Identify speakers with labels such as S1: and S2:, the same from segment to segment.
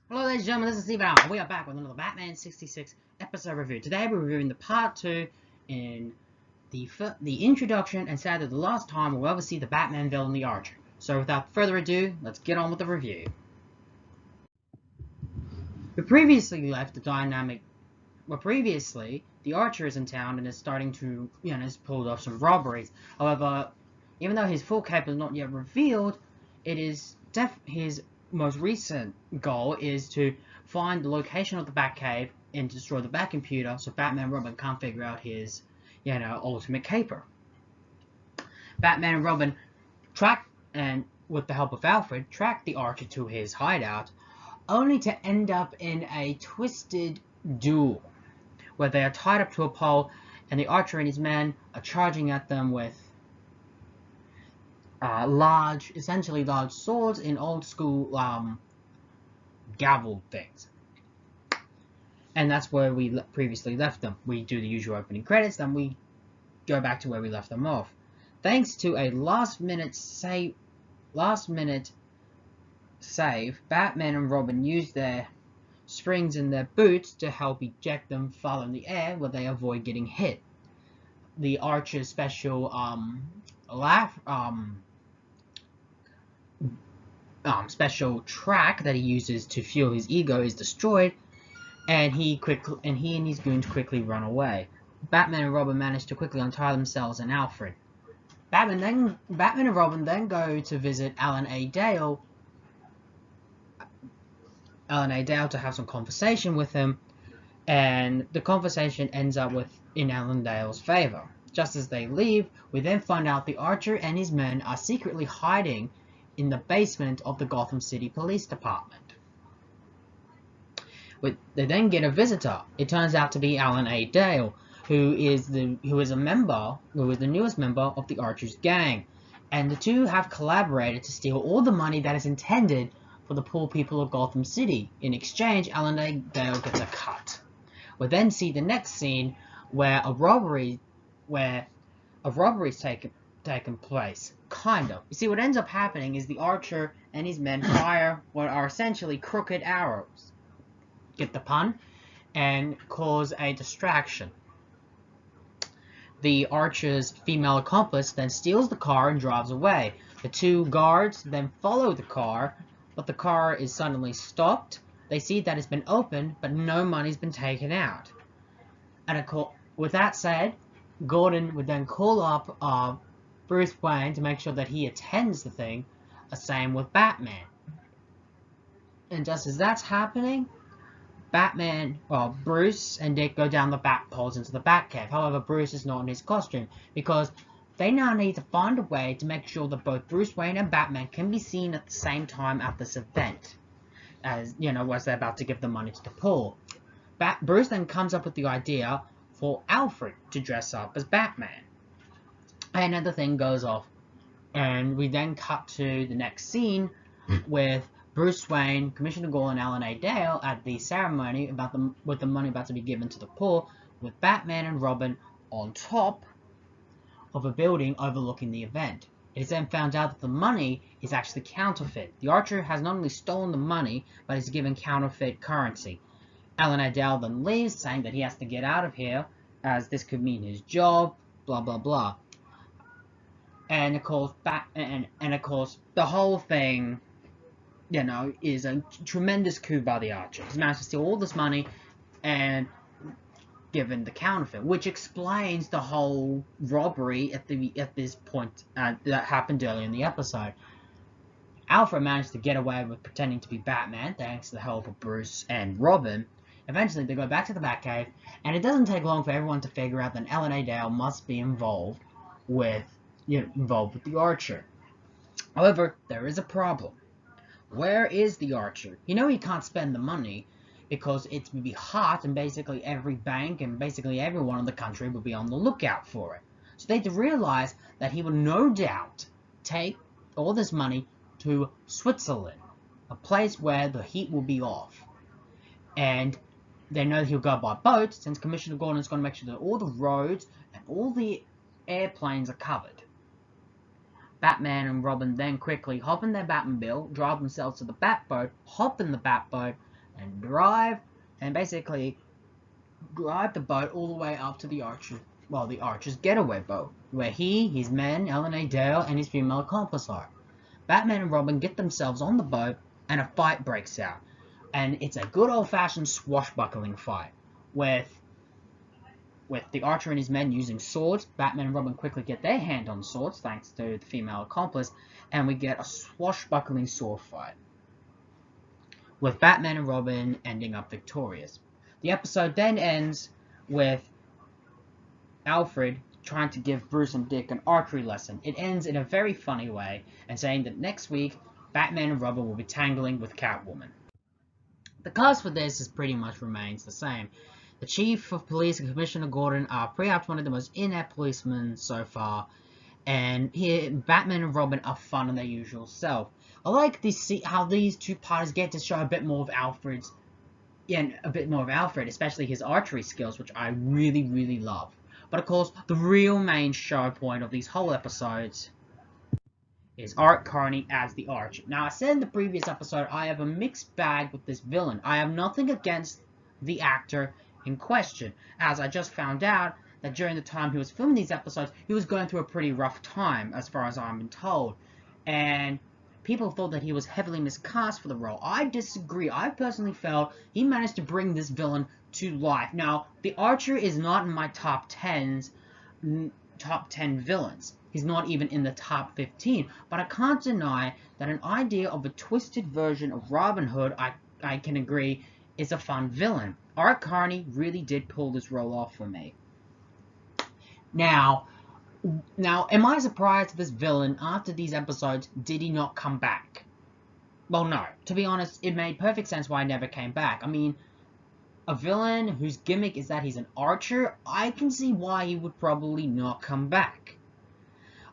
S1: Hello ladies and gentlemen, this is Steve Allen. We are back with another Batman 66 episode review. Today we're reviewing the part 2 in the introduction and sadly the last time we'll ever see the Batman villain, the Archer. So without further ado, let's get on with the review. We previously left the dynamic... Well, previously, the Archer is in town and is starting to, has pulled off some robberies. However, even though his full cape is not yet revealed, it is his most recent goal is to find the location of the Batcave and destroy the Batcomputer so Batman and Robin can't figure out his, ultimate caper. Batman and Robin track and, with the help of Alfred, track the Archer to his hideout, only to end up in a twisted duel where they are tied up to a pole and the Archer and his men are charging at them with essentially large swords in old school gavel things. And that's where we previously left them. We do the usual opening credits, then we go back to where we left them off. Thanks to a last minute save, Batman and Robin use their springs in their boots to help eject them far in the air where they avoid getting hit. The Archer's special special track that he uses to fuel his ego is destroyed, and he and his goons quickly run away. Batman and Robin manage to quickly untie themselves and Alfred. Batman and Robin then go to visit Alan A. Dale to have some conversation with him, and the conversation ends up in Alan Dale's favor. Just as they leave, we then find out the Archer and his men are secretly hiding in the basement of the Gotham City Police Department. They then get a visitor. It turns out to be Alan A. Dale, who is the newest member of the Archer's gang, and the two have collaborated to steal all the money that is intended for the poor people of Gotham City. In exchange, Alan A. Dale gets a cut. We then see the next scene where a robbery is taken place. Kind of. You see, what ends up happening is the Archer and his men fire what are essentially crooked arrows. Get the pun? And cause a distraction. The Archer's female accomplice then steals the car and drives away. The two guards then follow the car, but the car is suddenly stopped. They see that it's been opened, but no money's been taken out. And with that said, Gordon would then call up Bruce Wayne to make sure that he attends the thing. Same with Batman. And just as that's happening, Bruce and Dick go down the bat poles into the Batcave. However, Bruce is not in his costume because they now need to find a way to make sure that both Bruce Wayne and Batman can be seen at the same time at this event, as they're about to give the money to the poor. Bruce then comes up with the idea for Alfred to dress up as Batman, and then the thing goes off, and we then cut to the next scene with Bruce Wayne, Commissioner Gordon, and Alan A. Dale at the ceremony with the money about to be given to the poor, with Batman and Robin on top of a building overlooking the event. It is then found out that the money is actually counterfeit. The Archer has not only stolen the money, but is given counterfeit currency. Alan A. Dale then leaves, saying that he has to get out of here, as this could mean his job, blah blah blah. And of course, the whole thing, is a tremendous coup by the Archer. He's managed to steal all this money and given the counterfeit, which explains the whole robbery at this point that happened earlier in the episode. Alfred managed to get away with pretending to be Batman thanks to the help of Bruce and Robin. Eventually, they go back to the Batcave, and it doesn't take long for everyone to figure out that Alan A. Dale must be involved with the Archer. However, there is a problem. Where is the Archer? He can't spend the money because it would be hot, and basically every bank and basically everyone in the country would be on the lookout for it. So they realize that he will no doubt take all this money to Switzerland, a place where the heat will be off. And they know that he'll go by boat, since Commissioner Gordon is going to make sure that all the roads and all the airplanes are covered. Batman and Robin then quickly hop in their Batmobile, drive themselves to the Batboat, hop in the Batboat, and basically drive the boat all the way up to the Archer's getaway boat, where he, his men, Ellen A. Dale, and his female accomplice are. Batman and Robin get themselves on the boat, and a fight breaks out. And it's a good old-fashioned swashbuckling fight, with the Archer and his men using swords. Batman and Robin quickly get their hand on swords, thanks to the female accomplice, and we get a swashbuckling sword fight, with Batman and Robin ending up victorious. The episode then ends with Alfred trying to give Bruce and Dick an archery lesson. It ends in a very funny way, and saying that next week, Batman and Robin will be tangling with Catwoman. The cast for this is pretty much remains the same. The Chief of Police and Commissioner Gordon are perhaps one of the most inept policemen so far, and here Batman and Robin are fun in their usual self. I like how these two parties get to show a bit more of Alfred's, especially his archery skills, which I really, really love. But of course, the real main show point of these whole episodes is Art Carney as the Archer. Now, I said in the previous episode, I have a mixed bag with this villain. I have nothing against the actor in question, as I just found out that during the time he was filming these episodes, he was going through a pretty rough time, as far as I'm told. And people thought that he was heavily miscast for the role. I disagree. I personally felt he managed to bring this villain to life. Now, the Archer is not in my top 10 villains. He's not even in the top 15. But I can't deny that an idea of a twisted version of Robin Hood, I can agree, is a fun villain. Art Carney really did pull this role off for me. Now, am I surprised at this villain after these episodes? Did he not come back? Well, no. To be honest, it made perfect sense why he never came back. I mean, a villain whose gimmick is that he's an archer, I can see why he would probably not come back.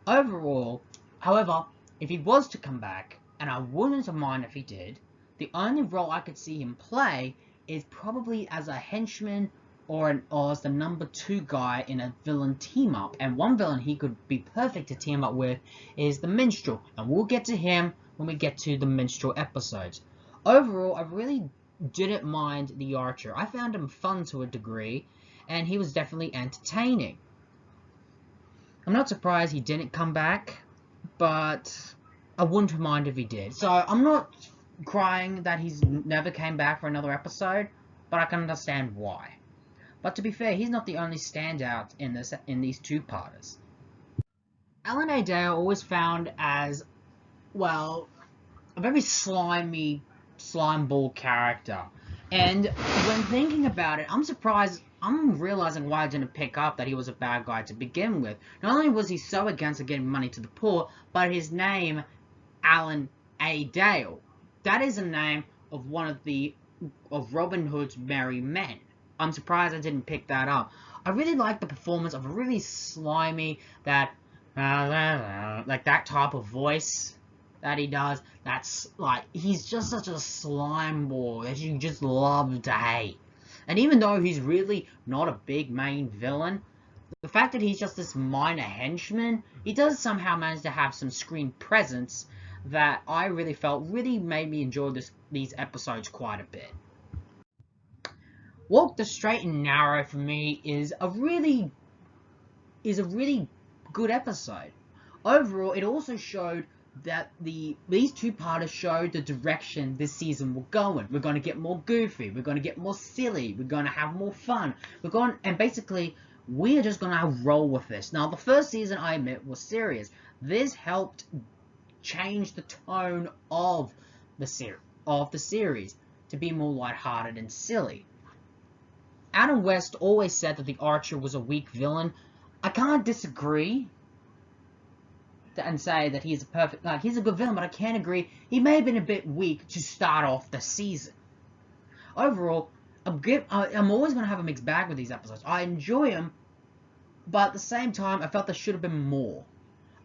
S1: Overall, however, if he was to come back, and I wouldn't have minded if he did, the only role I could see him play is probably as a henchman or as the number 2 guy in a villain team-up. And one villain he could be perfect to team up with is the Minstrel, and we'll get to him when we get to the Minstrel episodes. Overall, I really didn't mind the Archer. I found him fun to a degree, and he was definitely entertaining. I'm not surprised he didn't come back, but I wouldn't mind if he did. So I'm not crying that he's never came back for another episode, but I can understand why. But to be fair, he's not the only standout in these two-parters. Ellen A. Dale always found as, well, a very slimy, slimeball character. And when thinking about it, I'm realizing why I didn't pick up that he was a bad guy to begin with. Not only was he so against getting money to the poor, but his name, Alan A. Dale, that is a name of one of Robin Hood's merry men. I'm surprised I didn't pick that up. I really like the performance of a really slimy, like that type of voice that he does. That's like, he's just such a slime ball that you just love to hate. And even though he's really not a big main villain, the fact that he's just this minor henchman, he does somehow manage to have some screen presence that I really felt really made me enjoy these episodes quite a bit. Walk the Straight and Narrow for me is a really good episode. Overall, it also showed that these two-parters showed the direction this season will go in. We're going to get more goofy, we're going to get more silly, we're going to have more fun. And basically, we are just going to roll with this. Now, the first season, I admit, was serious. This helped change the tone of the series to be more lighthearted and silly. Adam West always said that the Archer was a weak villain. I can't disagree and say that he's a good villain, but I can't agree. He may have been a bit weak to start off the season. Overall, I'm always going to have a mixed bag with these episodes. I enjoy them, but at the same time, I felt there should have been more.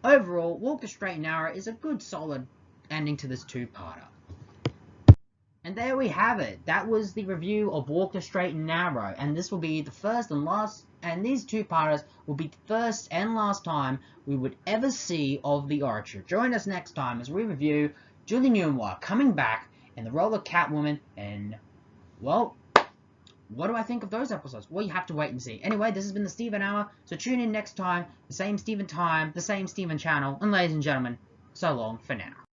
S1: Overall, Walk the Straight and Narrow is a good, solid ending to this two-parter. And there we have it. That was the review of Walk the Straight and Narrow, and this will be the first and last, and these two-parters will be the first and last time we would ever see of the Archer. Join us next time as we review Julie Newmar coming back in the role of Catwoman in well, what do I think of those episodes? Well, you have to wait and see. Anyway, this has been the Steven Hour, so tune in next time, the same Steven time, the same Steven channel, and ladies and gentlemen, so long for now.